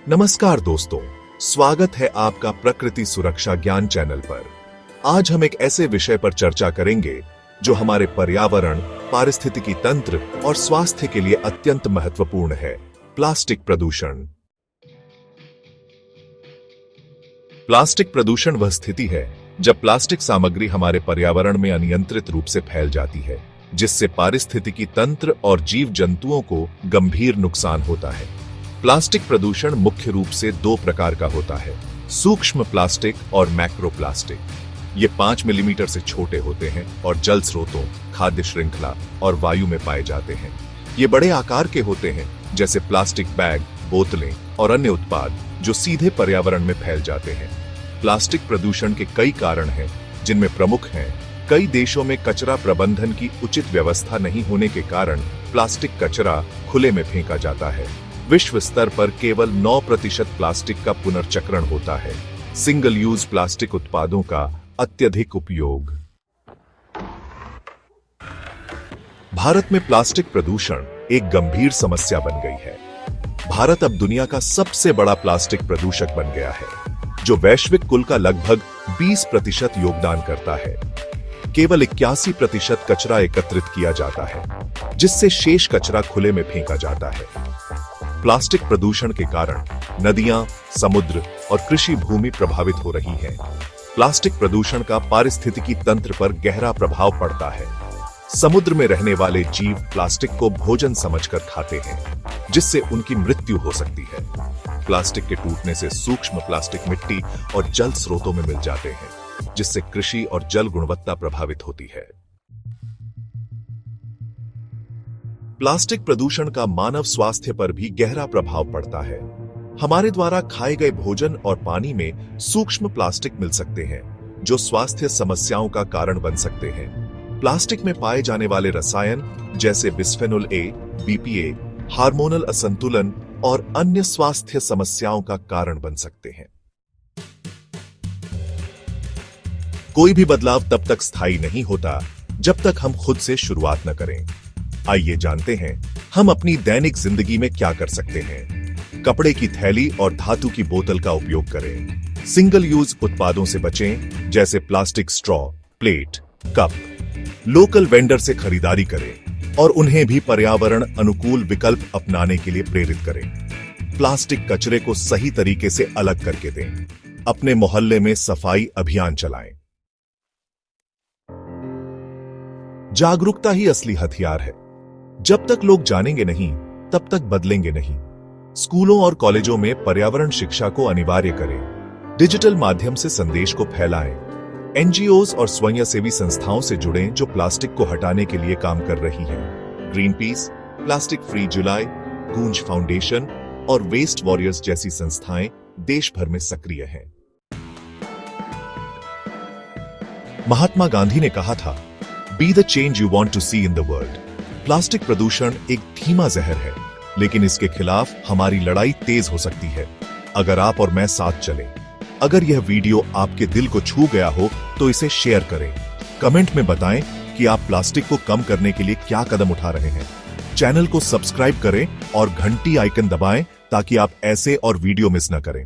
नमस्कार दोस्तों, स्वागत है आपका प्रकृति सुरक्षा ज्ञान चैनल पर। आज हम एक ऐसे विषय पर चर्चा करेंगे जो हमारे पर्यावरण, पारिस्थितिकी तंत्र और स्वास्थ्य के लिए अत्यंत महत्वपूर्ण है, प्लास्टिक प्रदूषण। प्लास्टिक प्रदूषण वह स्थिति है जब प्लास्टिक सामग्री हमारे पर्यावरण में अनियंत्रित रूप से फैल जाती है, जिससे पारिस्थितिकी तंत्र और जीव जंतुओं को गंभीर नुकसान होता है। प्लास्टिक प्रदूषण मुख्य रूप से दो प्रकार का होता है, सूक्ष्म प्लास्टिक और मैक्रो प्लास्टिक। ये 5 मिलीमीटर से छोटे होते हैं और जल स्रोतों, खाद्य श्रृंखला और वायु में पाए जाते हैं। ये बड़े आकार के होते हैं, जैसे प्लास्टिक बैग, बोतलें और अन्य उत्पाद जो सीधे पर्यावरण में फैल जाते हैं। प्लास्टिक प्रदूषण के कई कारण हैं, जिनमें प्रमुख हैं कई देशों में कचरा प्रबंधन की उचित व्यवस्था नहीं होने के कारण प्लास्टिक कचरा खुले में फेंका जाता है। विश्व स्तर पर केवल 9% प्लास्टिक का पुनर्चक्रण होता है। सिंगल यूज प्लास्टिक उत्पादों का अत्यधिक उपयोग। भारत में प्लास्टिक प्रदूषण एक गंभीर समस्या बन गई है। भारत अब दुनिया का सबसे बड़ा प्लास्टिक प्रदूषक बन गया है, जो वैश्विक कुल का लगभग 20% योगदान करता है। केवल 81% कचरा एकत्रित किया जाता है, जिससे शेष कचरा खुले में फेंका जाता है। प्लास्टिक प्रदूषण के कारण नदियां, समुद्र और कृषि भूमि प्रभावित हो रही हैं। प्लास्टिक प्रदूषण का पारिस्थितिकी तंत्र पर गहरा प्रभाव पड़ता है। समुद्र में रहने वाले जीव प्लास्टिक को भोजन समझकर खाते हैं, जिससे उनकी मृत्यु हो सकती है। प्लास्टिक के टूटने से सूक्ष्म प्लास्टिक मिट्टी और जल स्रोतों में मिल जाते हैं, जिससे कृषि और जल गुणवत्ता प्रभावित होती है। प्लास्टिक प्रदूषण का मानव स्वास्थ्य पर भी गहरा प्रभाव पड़ता है। हमारे द्वारा खाए गए भोजन और पानी में सूक्ष्म प्लास्टिक मिल सकते हैं, जो स्वास्थ्य समस्याओं का कारण बन सकते हैं। प्लास्टिक में पाए जाने वाले रसायन जैसे बिस्फेनोल ए, बीपीए, हार्मोनल असंतुलन और अन्य स्वास्थ्य समस्याओं का कारण बन सकते हैं। कोई भी बदलाव तब तक स्थायी नहीं होता जब तक हम खुद से शुरुआत न करें। आइए जानते हैं हम अपनी दैनिक जिंदगी में क्या कर सकते हैं। कपड़े की थैली और धातु की बोतल का उपयोग करें। सिंगल यूज उत्पादों से बचें, जैसे plastic straw, plate, cup. Local vendor से खरीदारी करें और उन्हें भी पर्यावरण अनुकूल विकल्प अपनाने के लिए प्रेरित करें। प्लास्टिक कचरे को सही तरीके से अलग करके दें। अपने मोहल्ले में सफाई अभियान चलाएं। जागरूकता ही असली हथियार है। जब तक लोग जानेंगे नहीं, तब तक बदलेंगे नहीं। स्कूलों और कॉलेजों में पर्यावरण शिक्षा को अनिवार्य करें। डिजिटल माध्यम से संदेश को फैलाएं। एनजीओज और स्वयंसेवी संस्थाओं से जुड़ें जो प्लास्टिक को हटाने के लिए काम कर रही हैं। ग्रीन पीस, प्लास्टिक फ्री जुलाई, गूंज फाउंडेशन और वेस्ट वॉरियर्स जैसी संस्थाएं देश भर में सक्रिय हैं। महात्मा गांधी ने कहा था, be the change you want to see in the world. Plastic प्रदूषण एक धीमा जहर है, लेकिन इसके खिलाफ हमारी लड़ाई तेज हो सकती है, अगर आप और मैं साथ चलें। अगर यह वीडियो आपके दिल को छू गया हो तो इसे शेयर करें। कमेंट में बताएं कि आप प्लास्टिक को कम करने के लिए क्या कदम उठा रहे हैं। चैनल को सब्सक्राइब करें और घंटी आइकन दबाएं ताकि आप ऐसे और वीडियो मिस न करें।